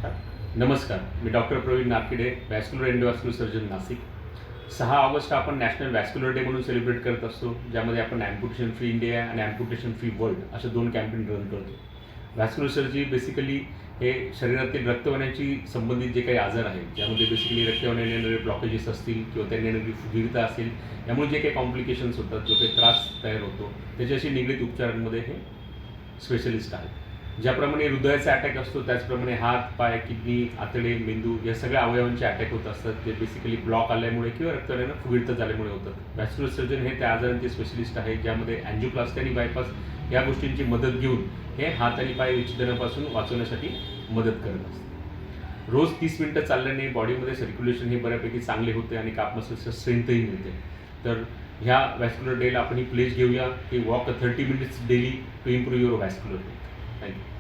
नमस्कार, मी doctor Praveen Narkide, vascular endovascular surgeon Nashik. 6 August आपण नॅशनल वॅस्क्युलर डे म्हणून सेलिब्रेट करत असतो, ज्यामध्ये आपण ॲम्पुटेशन फ्री इंडिया आणि ॲम्पुटेशन फ्री वर्ल्ड असे 2 कॅम्पेन रन करतो. वॅस्क्युलर सर्जरी बेसिकली हे शरीरातील रक्तवाहिन्यांशी संबंधित जे काही आजार आहेत, ज्यामध्ये बेसिकली रक्तवाहिन्याने येणारे ब्लॉकेजेस असतील किंवा त्यांनी येणारी फुगीरता असेल, यामुळे जे काही कॉम्प्लिकेशन्स होतात, जो काही त्रास तयार होतो, त्याच्याशी निगडीत उपचारांमध्ये हे स्पेशलिस्ट आहेत. ज्याप्रमाणे हृदयाचा अटॅक असतो, त्याचप्रमाणे हात, पाय, किडनी, आतडे, मेंदू या सगळ्या अवयवांचे अटॅक होत असतात, जे बेसिकली ब्लॉक आल्यामुळे किंवा रक्तवाहिन्यांना फुगीरता झाल्यामुळे होतात. वॅस्क्युलर सर्जन हे त्या आजारांचे स्पेशलिस्ट आहेत, ज्यामध्ये अँजिओप्लास्टी आणि बायपास या गोष्टींची मदत घेऊन हे हात आणि पाय विच्छेदनापासून वाचवण्यासाठी मदत करत असतात. रोज 30 मिनिटं चालल्याने बॉडीमध्ये सर्क्युलेशन हे बऱ्यापैकी चांगले होते आणि काप मसल्सचं स्ट्रेंथही मिळते. तर ह्या वॅस्क्युलर डेला आपण ही प्लेज घेऊया की walk 30 minutes daily to improve your vascular health. Thank you.